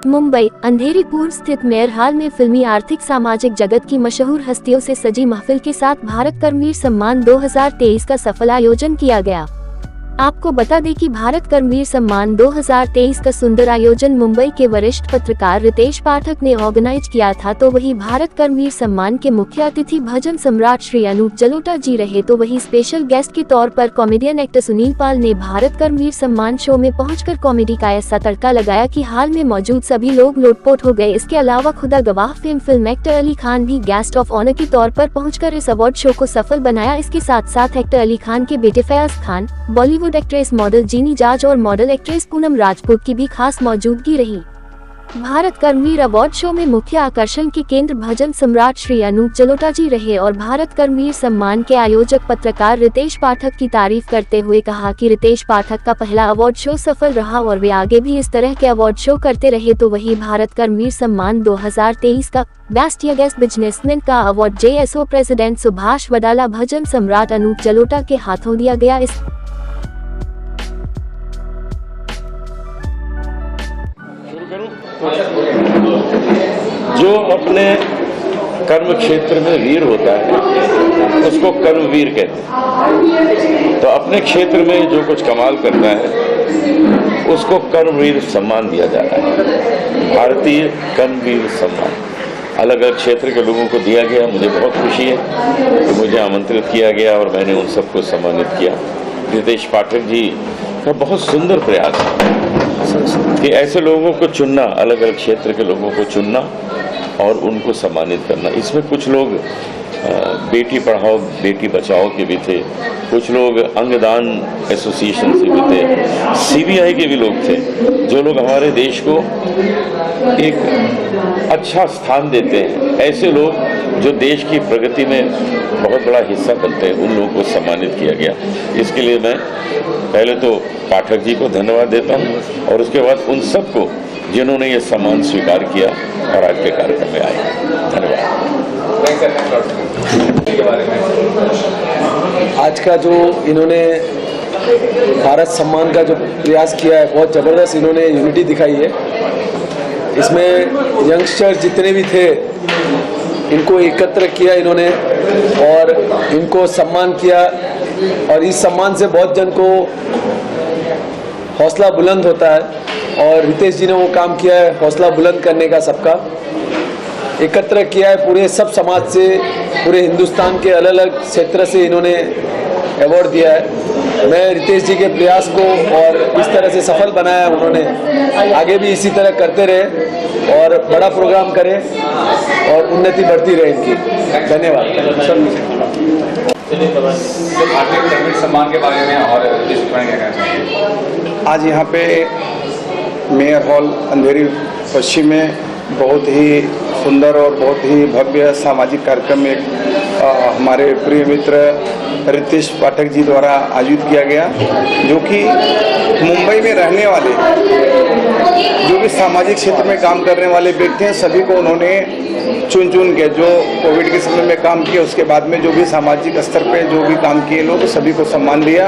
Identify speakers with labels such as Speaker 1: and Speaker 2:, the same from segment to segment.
Speaker 1: मुंबई अंधेरी पूर्व स्थित mayor hall में फिल्मी आर्थिक सामाजिक जगत की मशहूर हस्तियों से सजी महफिल के साथ भारत कर्मवीर सम्मान 2023 का सफल आयोजन किया गया। आपको बता दें कि भारत कर्मवीर सम्मान 2023 का सुंदर आयोजन मुंबई के वरिष्ठ पत्रकार रितेश पाठक ने ऑर्गेनाइज किया था। तो वही भारत कर्मवीर सम्मान के मुख्य अतिथि भजन सम्राट श्री अनूप जलोटा जी रहे। तो वही स्पेशल गेस्ट के तौर पर कॉमेडियन एक्टर सुनील पाल ने भारत कर्मवीर सम्मान शो में पहुंचकर कॉमेडी का ऐसा तड़का लगाया कि हाल में मौजूद सभी लोग लोटपोट हो गए। इसके अलावा खुदा गवाह फिल्म एक्टर अली खान भी गेस्ट ऑफ ऑनर के तौर पर पहुंचकर इस अवार्ड शो को सफल बनाया। इसके साथ साथ एक्टर अली खान के बेटे फयाज खान, बॉलीवुड एक्ट्रेस मॉडल जीनी जाज और मॉडल एक्ट्रेस पूनम राजपूत की भी खास मौजूदगी रही। भारत कर्मवीर अवार्ड शो में मुख्य आकर्षण के केंद्र भजन सम्राट श्री अनूप जलोटा जी रहे और भारत कर्मवीर सम्मान के आयोजक पत्रकार रितेश पाठक की तारीफ करते हुए कहा कि रितेश पाठक का पहला अवार्ड शो सफल रहा और वे आगे भी इस तरह के अवार्ड शो करते रहे। तो वही भारत कर्मवीर सम्मान 2023 का बेस्ट यंगेस्ट बिजनेसमैन का award JSO president Subhash Wadala भजन सम्राट अनूप जलोटा के हाथों दिया गया। इस
Speaker 2: जो अपने कर्म क्षेत्र में वीर होता है उसको कर्मवीर कहते हैं। तो अपने क्षेत्र में जो कुछ कमाल करता है उसको कर्मवीर सम्मान दिया जा रहा है। भारतीय कर्मवीर सम्मान अलग अलग क्षेत्र के लोगों को दिया गया। मुझे बहुत खुशी है कि मुझे आमंत्रित किया गया और मैंने उन सबको सम्मानित किया। रितेश पाठक जी का बहुत सुंदर प्रयास है कि ऐसे लोगों को चुनना, अलग अलग क्षेत्र के लोगों को चुनना और उनको सम्मानित करना। इसमें कुछ लोग बेटी पढ़ाओ बेटी बचाओ के भी थे, कुछ लोग अंगदान एसोसिएशन से भी थे, CBI के भी लोग थे, जो लोग हमारे देश को एक अच्छा स्थान देते हैं। ऐसे लोग जो देश की प्रगति में बहुत बड़ा हिस्सा बनते हैं, उन लोगों को सम्मानित किया गया। इसके लिए मैं पहले तो पाठक जी को धन्यवाद देता हूं और उसके बाद उन सबको जिन्होंने ये सम्मान स्वीकार किया और आज के कार्यक्रम में आए। धन्यवाद।
Speaker 3: आज का जो इन्होंने भारत सम्मान का जो प्रयास किया है, बहुत ज़बरदस्त इन्होंने यूनिटी दिखाई है। इसमें यंगस्टर जितने भी थे इनको एकत्र किया इन्होंने और इनको सम्मान किया और इस सम्मान से बहुत जन को हौसला बुलंद होता है और रितेश जी ने वो काम किया है हौसला बुलंद करने का। सबका एकत्र किया है पूरे सब समाज से, पूरे हिंदुस्तान के अलग अलग क्षेत्र से इन्होंने अवार्ड दिया है। मैं रितेश जी के प्रयास को और इस तरह से सफल बनाया उन्होंने, आगे भी इसी तरह करते रहे और बड़ा प्रोग्राम करें और उन्नति बढ़ती रहे इनकी। धन्यवाद।
Speaker 4: सम्मान के बारे में और
Speaker 5: आज यहाँ पे मेयर हॉल अंधेरी पश्चिम में बहुत ही सुंदर और बहुत ही भव्य सामाजिक कार्यक्रम में हमारे प्रिय मित्र रितेश पाठक जी द्वारा आयोजित किया गया, जो कि मुंबई में रहने वाले जो भी सामाजिक क्षेत्र में काम करने वाले व्यक्ति हैं सभी को उन्होंने चुन के जो कोविड के समय में काम किया, उसके बाद में जो भी सामाजिक स्तर पे जो भी काम किए लोग सभी को सम्मान दिया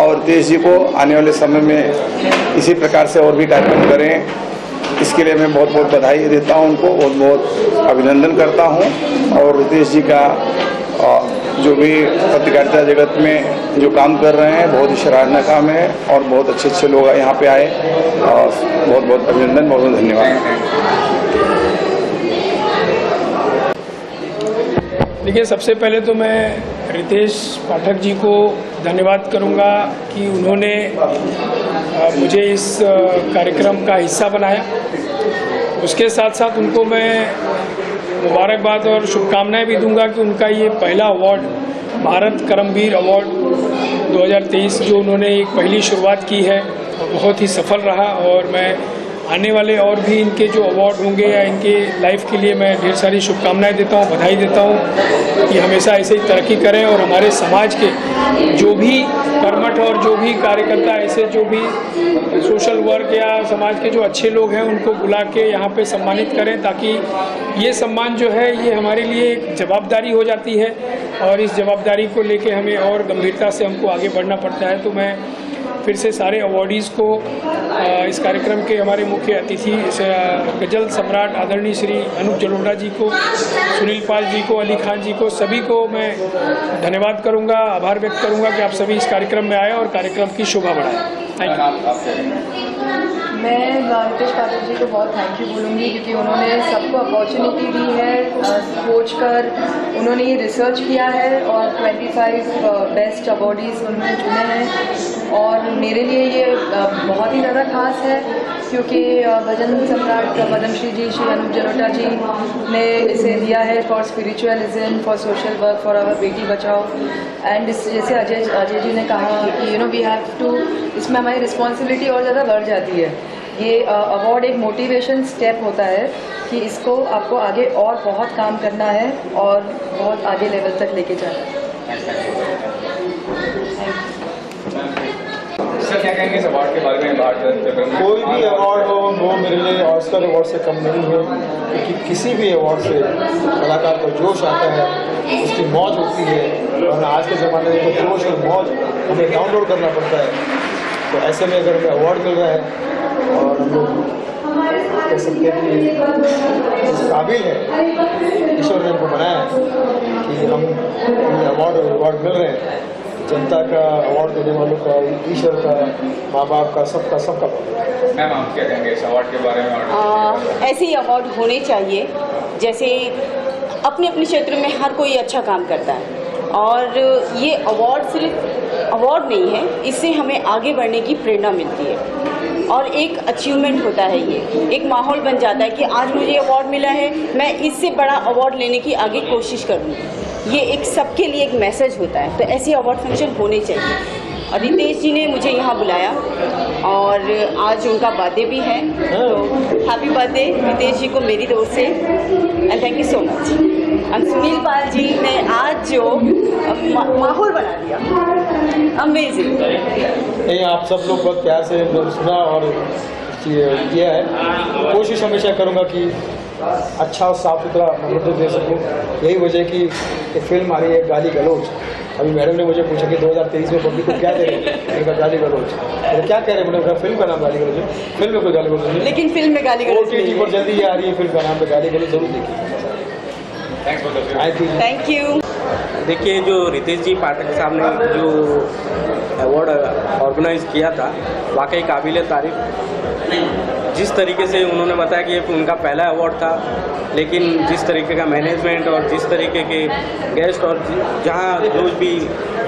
Speaker 5: और रितेश जी को आने वाले समय में इसी प्रकार से और भी कार्यक्रम करें। इसके लिए मैं बहुत बहुत बधाई देता हूं, उनको बहुत बहुत अभिनंदन करता हूं और रितेश जी का जो भी पत्रकारिता जगत में जो काम कर रहे हैं बहुत ही सराहनीय काम है और बहुत अच्छे लोग यहाँ पे आए और बहुत बहुत अभिनंदन, बहुत बहुत धन्यवाद।
Speaker 6: देखिए, सबसे पहले तो मैं रितेश पाठक जी को धन्यवाद करूंगा कि उन्होंने मुझे इस कार्यक्रम का हिस्सा बनाया। उसके साथ साथ उनको मैं मुबारकबाद और शुभकामनाएं भी दूंगा कि उनका ये पहला अवार्ड भारत कर्मवीर अवार्ड 2023 जो उन्होंने एक पहली शुरुआत की है बहुत ही सफल रहा और मैं आने वाले और भी इनके जो अवार्ड होंगे या इनके लाइफ के लिए मैं ढेर सारी शुभकामनाएं देता हूं, बधाई देता हूं कि हमेशा ऐसे ही तरक्की करें और हमारे समाज के जो भी कर्मठ और जो भी कार्यकर्ता ऐसे जो भी सोशल वर्क या समाज के जो अच्छे लोग हैं उनको बुला के यहाँ पे सम्मानित करें, ताकि ये सम्मान जो है ये हमारे लिए एक जवाबदारी हो जाती है और इस जवाबदारी को लेके हमें और गंभीरता से हमको आगे बढ़ना पड़ता है। तो मैं फिर से सारे अवॉर्डीज़ को इस कार्यक्रम के हमारे मुख्य अतिथि गज़ल सम्राट आदरणीय श्री अनूप जलोटा जी को, सुनील पाल जी को, अली खान जी को, सभी को मैं धन्यवाद करूंगा, आभार व्यक्त करूंगा कि आप सभी इस कार्यक्रम में आए और कार्यक्रम की शोभा बढ़ाएं। Thank you.
Speaker 7: मैं रितेश पाठक जी को बहुत थैंक यू बोलूँगी क्योंकि उन्होंने सबको अपॉर्चुनिटी दी है, सोच कर उन्होंने ये रिसर्च किया है और 25 बेस्ट अवॉर्डीज़ उन्होंने चुने हैं और मेरे लिए ये बहुत ही ज़्यादा खास है क्योंकि भजन सम्राट पद्मश्री जी श्री अनूप जलोटा जी ने इसे दिया है for spiritualism, for social work, for our Beti Bachao and जैसे अजय जी ने कहा कि वी हैव टू, इसमें हमारी रिस्पॉन्सिबिलिटी और ज़्यादा बढ़ जाती है। ये अवार्ड एक मोटिवेशन स्टेप होता है कि इसको आपको आगे और बहुत काम करना है और बहुत आगे लेवल तक लेके जाना है।
Speaker 4: सर क्या कहेंगे इस अवार्ड के बारे में?
Speaker 8: कोई भी अवार्ड हो वो मेरे लिए ऑस्कर अवार्ड से कम नहीं है क्योंकि किसी भी अवार्ड से कलाकार को जोश आता है, उसकी मौज होती है और आज के ज़माने में तो जोश और मौज हमें डाउनलोड करना पड़ता है। तो ऐसे में अगर हमें अवार्ड मिल रहा है और हम लोग कह सकते हैं कि इस काबिल है, ईश्वर ने हमको बनाया है कि हमें अवार्ड मिल रहे हैं। जनता का, अवार्ड देने वालों का, ईश्वर का, माँ बाप का, सबका
Speaker 4: मैम आप क्या कहेंगे इस अवार्ड के बारे में?
Speaker 9: ऐसे ही अवार्ड होने चाहिए, जैसे अपने अपने क्षेत्र में हर कोई अच्छा काम करता है और ये अवार्ड सिर्फ अवार्ड नहीं है, इससे हमें आगे बढ़ने की प्रेरणा मिलती है और एक अचीवमेंट होता है। ये एक माहौल बन जाता है कि आज मुझे अवार्ड मिला है, मैं इससे बड़ा अवार्ड लेने की आगे कोशिश करूँगी। ये एक सबके लिए एक मैसेज होता है, तो ऐसे अवार्ड फंक्शन होने चाहिए। और रितेश जी ने मुझे यहाँ बुलाया और आज उनका बर्थडे भी है, तो हैप्पी बर्थडे रितेश जी को मेरी तरफ से and thank you so much. और सुनील पाल जी ने आज जो माहौल बना दिया, अमेजिंग।
Speaker 8: नहीं, आप सब लोग बहुत प्यार से सुना और किया है। कोशिश हमेशा करूँगा कि अच्छा और साफ सुथरा मनोरंजन दे सकूँ। यही वजह कि एक फिल्म आ रही है गाली गलौज। अभी मैडम ने मुझे पूछा कि 2023 में पब्लिक को क्या दे रहे हैं, मैंने गाली गलौज। तो क्या कह रहे हैं, मैंने फिल्म का नाम गाली गलौज है, फिल्म में कोई गाली गलौज नहीं,
Speaker 9: लेकिन फिल्म में गाली गलौज
Speaker 8: OTT पर जल्दी ये आ रही है फिल्म का नाम, पे गाली गलौज जरूर देखिए।
Speaker 9: Thank you.
Speaker 10: देखिए, जो रितेश जी पाठक साहब ने जो अवार्ड ऑर्गेनाइज किया था, वाकई काबिल तारीफ। जिस तरीके से उन्होंने बताया कि ये उनका पहला अवार्ड था, लेकिन जिस तरीके का मैनेजमेंट और जिस तरीके के गेस्ट और जहाँ जो भी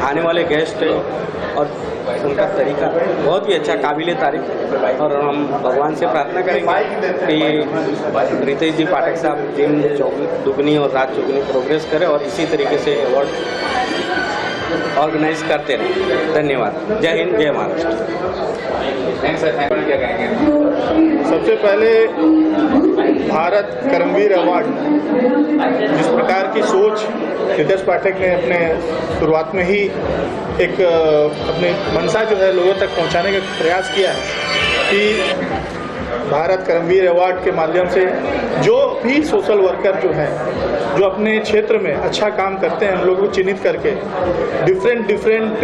Speaker 10: आने वाले गेस्ट है और उनका तरीका बहुत ही अच्छा, काबिल तारीफ। और हम भगवान से प्रार्थना करेंगे कि रितेश जी पाठक साहब दिन दुगनी और रात चौगुनी प्रोग्रेस करें और इसी तरीके से अवार्ड ऑर्गेनाइज करते रहें। धन्यवाद। जय हिंद, जय महाराष्ट्र।
Speaker 4: Thanks sir. क्या कहेंगे?
Speaker 11: सबसे पहले भारत कर्मवीर अवार्ड, जिस प्रकार की सोच रितेश पाठक ने अपने शुरुआत में ही एक अपने मंशा जो है लोगों तक पहुंचाने का प्रयास किया है कि भारत कर्मवीर अवार्ड के माध्यम से जो भी सोशल वर्कर जो हैं, जो अपने क्षेत्र में अच्छा काम करते हैं, उन लोगों को चिन्हित करके डिफरेंट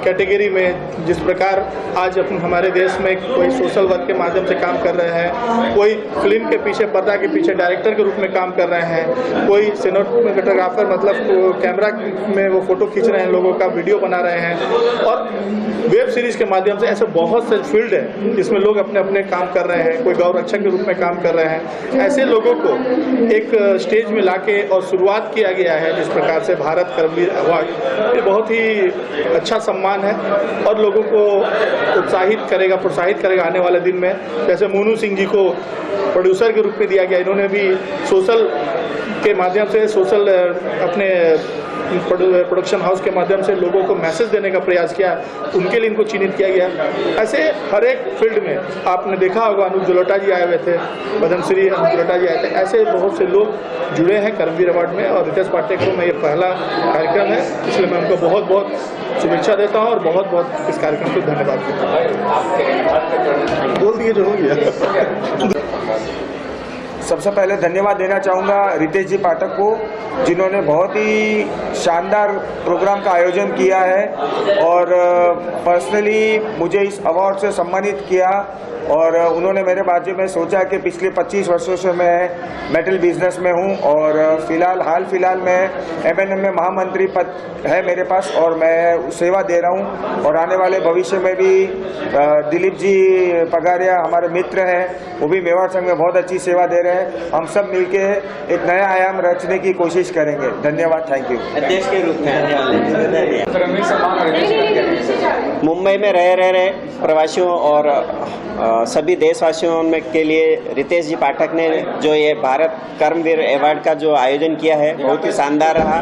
Speaker 11: कैटेगरी में, जिस प्रकार आज हमारे देश में कोई सोशल वर्क के माध्यम से काम कर रहे हैं, कोई फिल्म के पीछे, पर्दा के पीछे डायरेक्टर के रूप में काम कर रहे हैं, कोई सिनेमेटोग्राफर मतलब कैमरा में वो फोटो खींच रहे हैं, लोगों का वीडियो बना रहे हैं, और वेब सीरीज़ के माध्यम से ऐसे बहुत से फील्ड है जिसमें लोग अपने अपने काम कर रहे हैं, कोई गौ रक्षक के रूप में काम कर रहे हैं। ऐसे लोगों को एक स्टेज में लाके और शुरुआत किया गया है जिस प्रकार से भारत कर्मवीर अवार्ड, ये बहुत ही अच्छा सम्मान है और लोगों को प्रोत्साहित करेगा आने वाले दिन में। जैसे मोनू सिंह जी को प्रोड्यूसर के रूप में दिया गया, इन्होंने भी सोशल के माध्यम से अपने प्रोडक्शन हाउस के माध्यम से लोगों को मैसेज देने का प्रयास किया, उनके लिए इनको चिन्हित किया गया। ऐसे हर एक फील्ड में आपने देखा होगा, अनूप जलोटा जी आए हुए थे, पद्मश्री अनूप जलोटा जी आए थे, ऐसे बहुत से लोग जुड़े हैं कर्मवीर अवार्ड में। और रितेश पाठक को मैं ये पहला कार्यक्रम है, इसलिए मैं उनको बहुत बहुत शुभेच्छा देता हूँ और बहुत बहुत इस कार्यक्रम को धन्यवाद देता हूँ। बोल दिए जो हो गया।
Speaker 12: सबसे पहले धन्यवाद देना चाहूँगा रितेश जी पाठक को, जिन्होंने बहुत ही शानदार प्रोग्राम का आयोजन किया है और पर्सनली मुझे इस अवार्ड से सम्मानित किया। और उन्होंने मेरे बारे में सोचा कि पिछले 25 वर्षों से मैं मेटल बिजनेस में हूँ और हाल फिलहाल में MNM में महामंत्री पद है मेरे पास और मैं सेवा दे रहा हूँ। और आने वाले भविष्य में भी दिलीप जी पगारिया हमारे मित्र हैं, वो भी मेवाड़ संघ में बहुत अच्छी सेवा दे रहे हैं। हम सब मिलके एक नया आयाम रचने की कोशिश करेंगे। धन्यवाद, थैंक यू।
Speaker 10: अध्यक्ष के रूप में
Speaker 4: कर्मवीर सम्मान और रितेश जी
Speaker 10: मुंबई में रहे प्रवासियों और सभी देशवासियों में के लिए रितेश जी पाठक ने जो ये भारत कर्मवीर अवार्ड का जो आयोजन किया है बहुत ही शानदार रहा।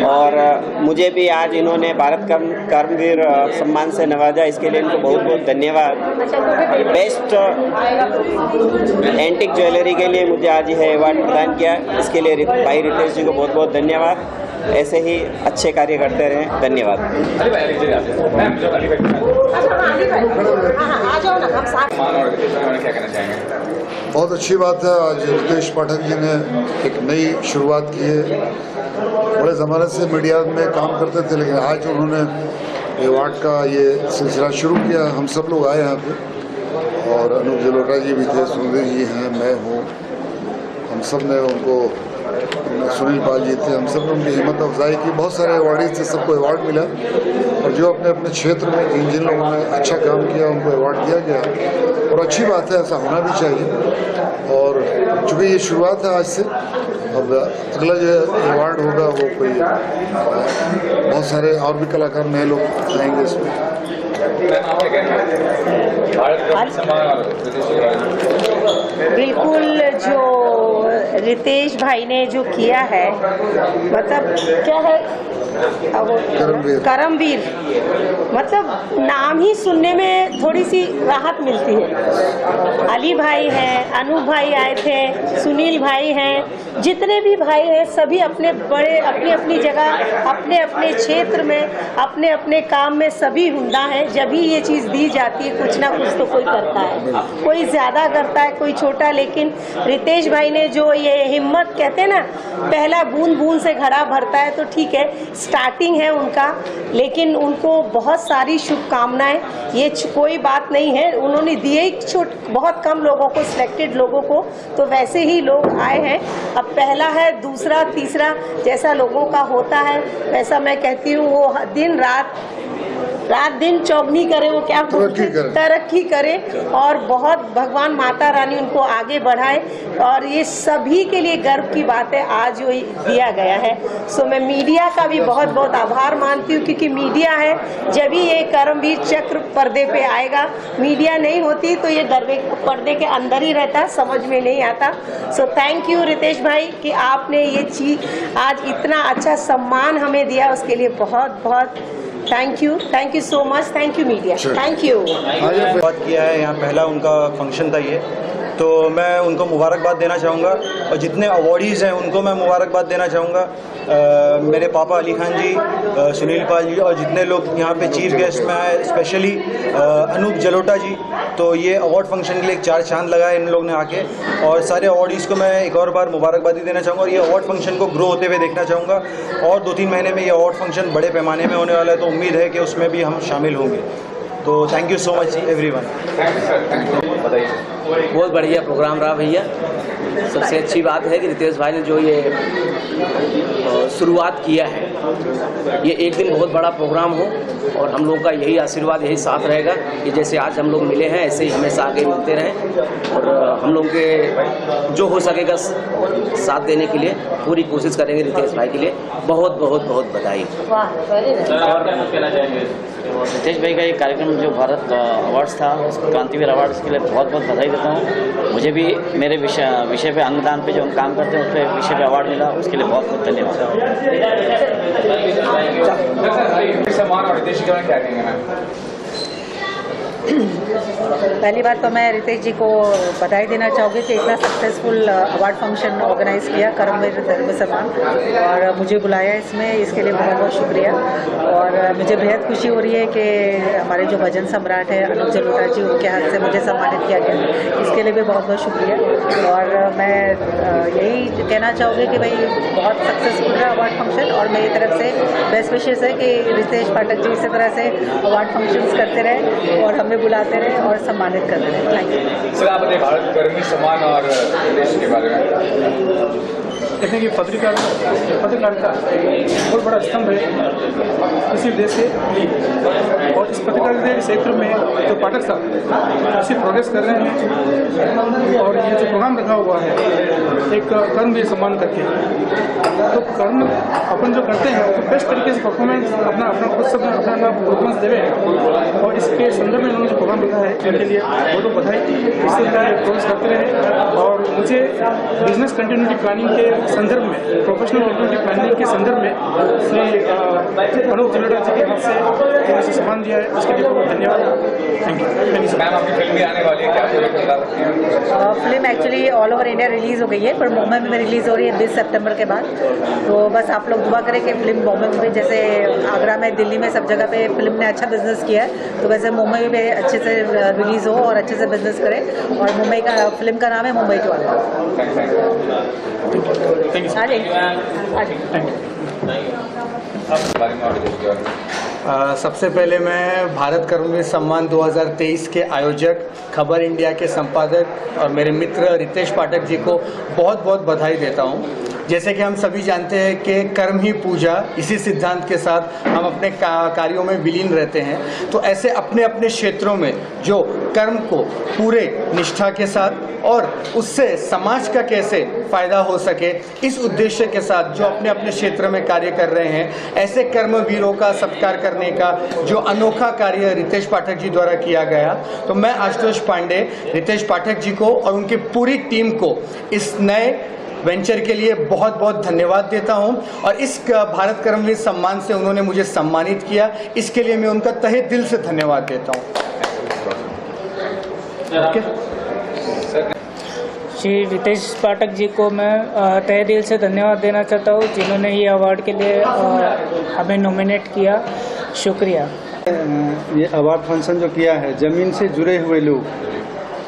Speaker 10: और मुझे भी आज इन्होंने भारत कर्मवीर सम्मान से नवाजा, इसके लिए इनको बहुत बहुत धन्यवाद। बेस्ट एंटिक ज्वेलरी के लिए मुझे आज यह अवार्ड प्रदान किया, इसके लिए भाई रितेश जी को बहुत बहुत धन्यवाद। ऐसे ही अच्छे कार्य करते रहें। धन्यवाद।
Speaker 4: सम्मान और रितेश जी क्या कहना चाहेंगे?
Speaker 13: बहुत अच्छी बात है, आज रितेश पाठक जी ने एक नई शुरुआत की है। बड़े ज़माने से मीडिया में काम करते थे, लेकिन आज उन्होंने अवार्ड का ये सिलसिला शुरू किया। हम सब लोग आए यहाँ पे और अनूप जलोटा जी भी थे, सुनील जी हैं, मैं हूँ, हम सब ने उनको, सुनील पाल जी थे, हम सब ने उनकी हिम्मत अफजाई की। बहुत सारे अवार्डीज थे, सबको अवार्ड मिला और जो अपने अपने क्षेत्र में जिन लोगों ने अच्छा काम किया उनको अवार्ड दिया गया और अच्छी बात है, ऐसा होना भी चाहिए। और चूँकि ये शुरुआत है आज से, अब अगला जो अवार्ड होगा वो कोई बहुत सारे और भी कलाकार नए लोग आएंगे इसमें।
Speaker 14: बिल्कुल, जो रितेश भाई ने जो किया है, मतलब क्या है करमवीर, मतलब नाम ही सुनने में थोड़ी सी राहत मिलती है। अली भाई हैं, अनूप भाई आए थे, सुनील भाई हैं, जितने भी भाई हैं सभी अपने बड़े अपनी अपनी जगह अपने अपने क्षेत्र में अपने अपने काम में सभी हुंदा है। जब भी ये चीज़ दी जाती है कुछ ना कुछ तो कोई करता है, कोई ज़्यादा करता है, कोई छोटा। लेकिन रितेश भाई ने जो ये हिम्मत, कहते हैं ना पहला बूंद बूंद से घड़ा भरता है, तो ठीक है स्टार्टिंग है उनका, लेकिन उनको बहुत सारी शुभकामनाएं। ये कोई बात नहीं है, उन्होंने दिए ही बहुत कम लोगों को, सिलेक्टेड लोगों को, तो वैसे ही लोग आए हैं। अब पहला है, दूसरा, तीसरा, जैसा लोगों का होता है वैसा मैं कहती हूँ वो दिन रात दिन चौगनी करे, वो क्या तरक्की करे और बहुत भगवान माता रानी उनको आगे बढ़ाए। और ये सभी के लिए गर्व की बात है आज जो दिया गया है। सो मैं मीडिया का भी बहुत बहुत आभार मानती हूँ, क्योंकि मीडिया है, जब भी ये कर्मवीर चक्र पर्दे पे आएगा। मीडिया नहीं होती तो ये पर्दे के अंदर ही रहता, समझ में नहीं आता। सो थैंक यू रितेश भाई कि आपने ये चीज़ आज इतना अच्छा सम्मान हमें दिया, उसके लिए बहुत बहुत thank you so much. Thank you media, thank you.
Speaker 15: बात किया है, यहाँ पहला उनका फंक्शन था ये, तो मैं उनको मुबारकबाद देना चाहूँगा और जितने अवॉर्डीज़ हैं उनको मैं मुबारकबाद देना चाहूँगा। मेरे पापा अली खान जी, सुनील पाल जी और जितने लोग यहाँ पे चीफ गेस्ट में आए, स्पेशली अनूप जलोटा जी, तो ये अवार्ड फंक्शन के लिए एक चार चांद लगाए इन लोग ने आके। और सारे अवॉर्डीज़ को मैं एक और बार मुबारकबादी देना चाहूँगा और ये अवार्ड फंक्शन को ग्रो होते हुए देखना चाहूँगा। और 2-3 महीने में ये अवार्ड फंक्शन बड़े पैमाने में होने वाला है, तो उम्मीद है कि उसमें भी हम शामिल होंगे। तो thank you so much everyone.
Speaker 10: बहुत बढ़िया प्रोग्राम रहा भैया। सबसे अच्छी बात है कि रितेश भाई ने जो ये शुरुआत किया है, ये एक दिन बहुत बड़ा प्रोग्राम हो और हम लोग का यही आशीर्वाद, यही साथ रहेगा कि जैसे आज हम लोग मिले हैं ऐसे ही हमेशा आगे मिलते रहें। और हम लोग के जो हो सकेगा साथ देने के लिए पूरी कोशिश करेंगे। रितेश भाई के लिए बहुत बहुत बहुत बधाई। रितेश भाई का ये कार्यक्रम जो भारत अवार्ड्स था, क्रांतिवीर अवार्ड्स के लिए बहुत बहुत बधाई देता हूँ। मुझे भी मेरे विषय पे अंगदान पे जो हम काम करते हैं उस पर विषय पे अवार्ड मिला, उसके लिए बहुत बहुत धन्यवाद।
Speaker 4: सम्मान और रितेश जी क्या कहेंगे मैम?
Speaker 14: पहली बात तो मैं रितेश जी को बधाई देना चाहूँगी कि इतना सक्सेसफुल अवार्ड फंक्शन ऑर्गेनाइज किया कर्मवीर धर्म सम्मान, और मुझे बुलाया इसमें, इसके लिए बहुत बहुत शुक्रिया। और मुझे बेहद खुशी हो रही है कि हमारे जो भजन सम्राट है अनुप जलोटा जी, उनके हाथ से मुझे सम्मानित किया गया, इसके लिए भी बहुत बहुत शुक्रिया। और मैं यही कहना चाहूँगी कि भाई बहुत सक्सेसफुल रहा अवार्ड फंक्शन, और मेरी तरफ से बेस्ट विशेष है कि रितेश पाठक जी इसी तरह से अवार्ड फंक्शंस करते रहे और हमें बुलाते रहे और सम्मानित करते रहे। Thank you
Speaker 4: sir. आप अपने भारत कर्मवीर सम्मान और देश के बारे में
Speaker 6: कहते हैं कि पत्रकारिता बहुत बड़ा स्तंभ है किसी देश के लिए, और इस पत्रकारिता के क्षेत्र में जो पाठक साहब काफ़ी प्रोग्रेस कर रहे हैं। और ये जो प्रोग्राम रखा हुआ है एक कर्मवीर सम्मान करके, तो कर्म अपन जो करते हैं तो बेस्ट तरीके से परफॉर्मेंस अपना खुद सब अपना परफॉर्मेंस दे रहे हैं। और इसके संदर्भ में उन्होंने जो प्रोग्राम रखा है उनके लिए बहुत बहुत बधाई, इससे प्रोग्रेस करते रहे। और मुझे बिजनेस कंटिन्यूटी प्लानिंग के संदर्भ में, प्रोफेशनल कंटिन्यूटी प्लानिंग के संदर्भ में श्री अनुप जलोटा जी के हाथ से मुझे सम्मान दिया है, उसके लिए बहुत धन्यवाद। Thank you.
Speaker 4: मैम, आपकी फिल्म भी आने वाली है, क्या आप बता सकते हैं?
Speaker 14: Film actually all over India release हो गई है, पर मुंबई में रिलीज़ हो रही है 20 सितंबर के बाद। तो बस आप लोग दुआ करें कि फिल्म बॉम्बे में भी, जैसे आगरा में, दिल्ली में, सब जगह पे फिल्म ने अच्छा बिजनेस किया है, तो वैसे मुंबई में अच्छे से रिलीज़ हो और अच्छे से बिजनेस करे। और मुंबई का फिल्म का नाम है मुंबई टू
Speaker 16: सबसे पहले मैं भारत कर्मवीर सम्मान 2023 के आयोजक, खबर इंडिया के संपादक और मेरे मित्र रितेश पाठक जी को बहुत बहुत बधाई देता हूं। जैसे कि हम सभी जानते हैं कि कर्म ही पूजा, इसी सिद्धांत के साथ हम अपने कार्यों में विलीन रहते हैं। तो ऐसे अपने अपने क्षेत्रों में जो कर्म को पूरे निष्ठा के साथ और उससे समाज का कैसे फ़ायदा हो सके, इस उद्देश्य के साथ जो अपने अपने क्षेत्र में कार्य कर रहे हैं, ऐसे कर्मवीरों का सत्कार करने का जो अनोखा कार्य रितेश पाठक जी द्वारा किया गया, तो मैं आशुतोष पांडे रितेश पाठक जी को और उनकी पूरी टीम को इस नए वेंचर के लिए बहुत बहुत धन्यवाद देता हूं। और इस भारत कर्मवीर सम्मान से उन्होंने मुझे सम्मानित किया, इसके लिए मैं उनका तहे दिल से धन्यवाद देता हूं।
Speaker 17: श्री रितेश पाठक जी को मैं तहे दिल से धन्यवाद देना चाहता हूँ, जिन्होंने ये अवार्ड के लिए हमें नॉमिनेट किया। शुक्रिया।
Speaker 18: ये अवार्ड फंक्शन जो किया है, ज़मीन से जुड़े हुए लोग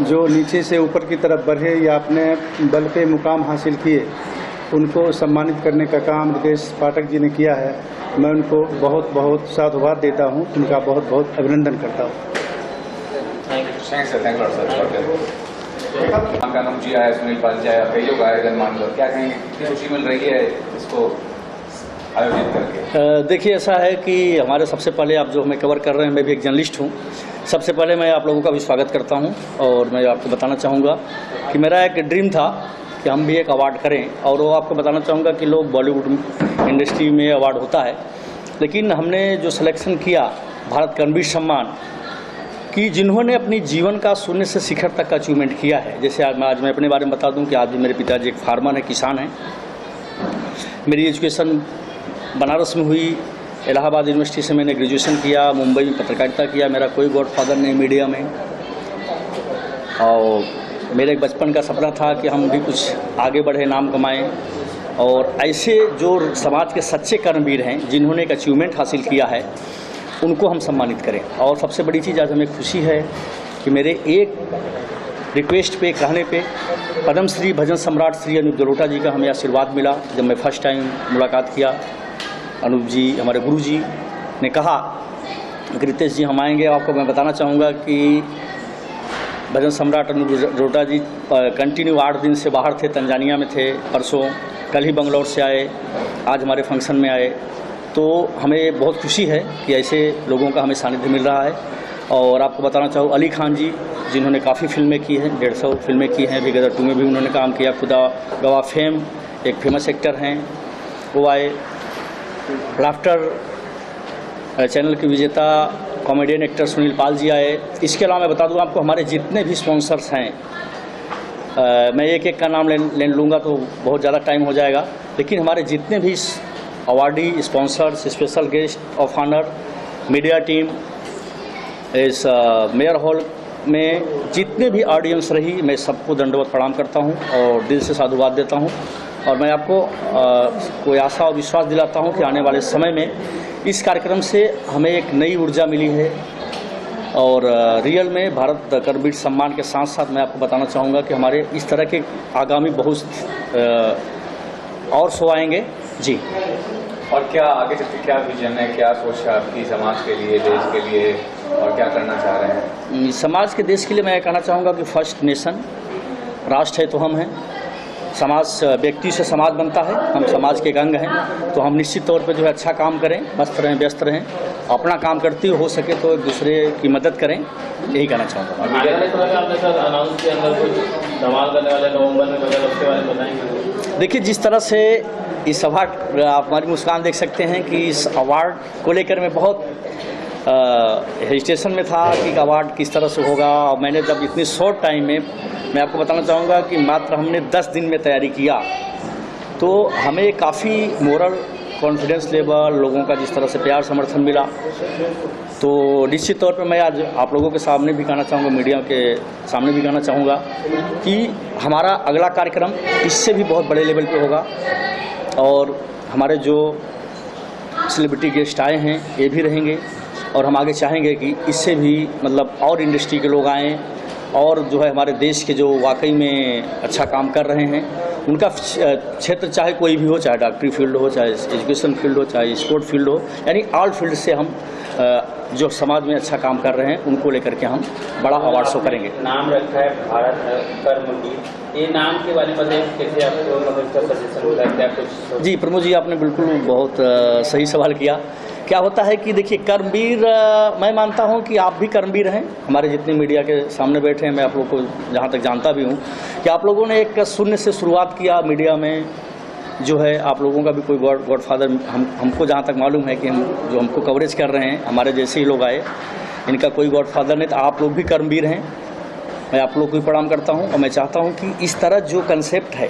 Speaker 18: जो नीचे से ऊपर की तरफ बढ़े या अपने बल पे मुकाम हासिल किए, उनको सम्मानित करने का काम रितेश पाठक जी ने किया है। मैं उनको बहुत बहुत साधुवाद देता हूँ, उनका बहुत बहुत अभिनंदन करता हूँ।
Speaker 4: आपका नाम जी आया, सुनील पाल जी आया, कई लोग आए जनमान पर, क्या कहेंगे, कितनी खुशी मिल रही है इसको आयोजित करके?
Speaker 19: देखिए, ऐसा है कि हमारे सबसे पहले आप जो हमें कवर कर रहे हैं, मैं भी एक जर्नलिस्ट हूँ। सबसे पहले मैं आप लोगों का भी स्वागत करता हूँ और मैं आपको बताना चाहूँगा कि मेरा एक ड्रीम था कि हम भी एक अवार्ड करें। और वो आपको बताना चाहूँगा कि लोग बॉलीवुड इंडस्ट्री में अवार्ड होता है, लेकिन हमने जो सिलेक्शन किया भारत कर्मवीर सम्मान कि जिन्होंने अपनी जीवन का शून्य से शिखर तक का अचीवमेंट किया है। जैसे आज मैं अपने बारे में बता दूं कि आज भी मेरे पिताजी एक फार्मर हैं, किसान हैं। मेरी एजुकेशन बनारस में हुई, इलाहाबाद यूनिवर्सिटी से मैंने ग्रेजुएशन किया, मुंबई में पत्रकारिता किया। मेरा कोई गॉडफादर नहीं मीडिया में, और मेरे एक बचपन का सपना था कि हम भी कुछ आगे बढ़े, नाम कमाएं। और ऐसे जो समाज के सच्चे कर्मवीर हैं, जिन्होंने एक अचीवमेंट हासिल किया है, उनको हम सम्मानित करें। और सबसे बड़ी चीज़ आज हमें खुशी है कि मेरे एक रिक्वेस्ट पे, कहने पे पद्म श्री भजन सम्राट श्री अनुप जलोटा जी का हमें आशीर्वाद मिला। जब मैं फर्स्ट टाइम मुलाकात किया, अनुप जी हमारे गुरु जी ने कहा कि रितेश जी हम आएंगे। आपको मैं बताना चाहूँगा कि भजन सम्राट अनुप जलोटा जी कंटिन्यू 8 दिन से बाहर थे, तंजानिया में थे, परसों कल ही बंगलौर से आए, आज हमारे फंक्शन में आए। तो हमें बहुत खुशी है कि ऐसे लोगों का हमें सानिध्य मिल रहा है। और आपको बताना चाहूँ अली खान जी, जिन्होंने काफ़ी फिल्में की हैं, 150 फिल्में की हैं, गदर 2 में भी उन्होंने काम किया। खुदा गवाह फेम एक फेमस एक्टर हैं, वो आए। लाफ्टर चैनल के विजेता कॉमेडियन एक्टर सुनील पाल जी आए। इसके अलावा मैं बता दूं आपको, हमारे जितने भी स्पॉन्सर्स हैं, मैं एक एक का नाम ले लूँगा तो बहुत ज़्यादा टाइम हो जाएगा, लेकिन हमारे जितने भी awardee, sponsors, special guest of honour, media team, इस मेयर हॉल में जितने भी ऑडियंस रही, मैं सबको दंडवत प्रणाम करता हूं और दिल से साधुवाद देता हूं। और मैं आपको कोई आशा और विश्वास दिलाता हूं कि आने वाले समय में इस कार्यक्रम से हमें एक नई ऊर्जा मिली है और रियल में भारत कर्मवीर सम्मान के साथ साथ मैं आपको बताना चाहूँगा कि हमारे इस तरह के आगामी बहुत और शो आएंगे जी।
Speaker 4: और क्या आगे चल के क्या विजन है, क्या सोच है आपकी समाज के लिए, देश के लिए, और क्या करना चाह रहे हैं?
Speaker 19: समाज के देश के लिए मैं कहना चाहूँगा कि फर्स्ट नेशन, राष्ट्र है तो हम हैं। समाज, व्यक्ति से समाज बनता है, हम समाज के एक अंग हैं, तो हम निश्चित तौर पे जो है अच्छा काम करें, मस्त रहें, व्यस्त रहें, अपना काम करते हुए हो सके तो एक दूसरे की मदद करें, यही कहना चाहूँगा। देखिए, जिस तरह से इस अवार्ड, आप हमारी मुस्कान देख सकते हैं कि इस अवार्ड को लेकर मैं बहुत हेजिटेशन में था कि अवार्ड किस तरह से होगा। और मैंने जब इतनी शॉर्ट टाइम में, मैं आपको बताना चाहूँगा कि मात्र हमने 10 दिन में तैयारी किया, तो हमें काफ़ी मोरल कॉन्फिडेंस लेवल, लोगों का जिस तरह से प्यार समर्थन मिला, तो निश्चित तौर पर मैं आज आप लोगों के सामने भी कहना चाहूँगा, मीडिया के सामने भी कहना चाहूँगा कि हमारा अगला कार्यक्रम इससे भी बहुत बड़े लेवल पे होगा। और हमारे जो सेलिब्रिटी गेस्ट आए हैं ये भी रहेंगे और हम आगे चाहेंगे कि इससे भी मतलब और इंडस्ट्री के लोग आएँ और जो है हमारे देश के जो वाकई में अच्छा काम कर रहे हैं उनका क्षेत्र चाहे कोई भी हो, चाहे डॉक्टरी फील्ड हो, चाहे एजुकेशन फील्ड हो, चाहे स्पोर्ट फील्ड हो, यानी ऑल फील्ड से हम जो समाज में अच्छा काम कर रहे हैं उनको लेकर के हम बड़ा अवार्ड शो करेंगे।
Speaker 10: नाम रखा है भारत कर्मवीर, ये नाम के बारे में कैसे आपको मतलब सजेशन लगता है कुछ?
Speaker 19: जी प्रमोद जी, आपने बिल्कुल बहुत सही सवाल किया। क्या होता है कि देखिए, कर्मवीर, मैं मानता हूं कि आप भी कर्मवीर हैं, हमारे जितने मीडिया के सामने बैठे हैं, मैं आप लोग को जहां तक जानता भी हूं कि आप लोगों ने एक शून्य से शुरुआत किया मीडिया में, जो है आप लोगों का भी कोई गॉडफादर हमको जहां तक मालूम है कि हम जो हमको कवरेज कर रहे हैं, हमारे जैसे ही लोग आए, इनका कोई गॉडफादर नहीं, तो आप लोग भी कर्मवीर हैं। मैं आप लोग को भी प्रणाम करता हूँ और मैं चाहता हूँ कि इस तरह जो कंसेप्ट है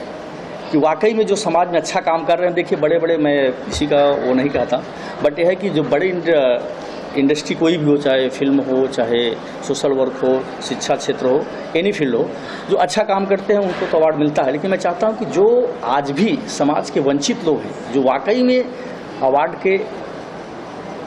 Speaker 19: कि वाकई में जो समाज में अच्छा काम कर रहे हैं, देखिए बड़े बड़े, मैं किसी का वो नहीं कहता, बट यह है कि जो बड़े इंडस्ट्री कोई भी हो, चाहे फिल्म हो, चाहे सोशल वर्क हो, शिक्षा क्षेत्र हो, एनी फील्ड हो, जो अच्छा काम करते हैं उनको तो अवार्ड मिलता है। लेकिन मैं चाहता हूं कि जो आज भी समाज के वंचित लोग हैं, जो वाकई में अवार्ड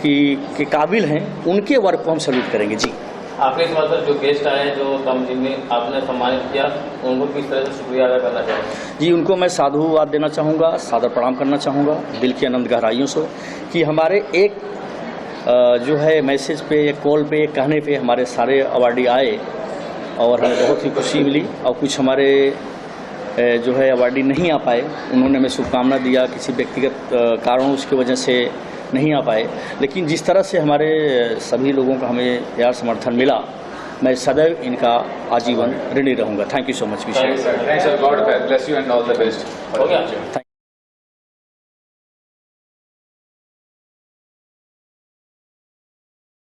Speaker 19: के काबिल हैं, उनके वर्क को हम सल्यूट करेंगे जी।
Speaker 10: आपके इस बात जो गेस्ट आए हैं, जो कम में आपने सम्मानित किया, उनको किस तरह से शुक्रिया अदा करना चाहेंगे?
Speaker 19: जी, उनको मैं साधुवाद देना चाहूँगा, सादर प्रणाम करना चाहूँगा दिल की अनंत गहराइयों से कि हमारे एक जो है मैसेज पे, एक कॉल पे, एक कहने पे हमारे सारे अवार्डी आए और हमें बहुत ही खुशी मिली। और कुछ हमारे जो है अवार्डी नहीं आ पाए, उन्होंने हमें शुभकामना दिया, किसी व्यक्तिगत कारणों उसकी वजह से नहीं आ पाए, लेकिन जिस तरह से हमारे सभी लोगों का हमें प्यार समर्थन मिला, मैं सदैव इनका आजीवन ऋणी रहूँगा। Thank you so much.
Speaker 4: Thanks sir, God bless you and all the best.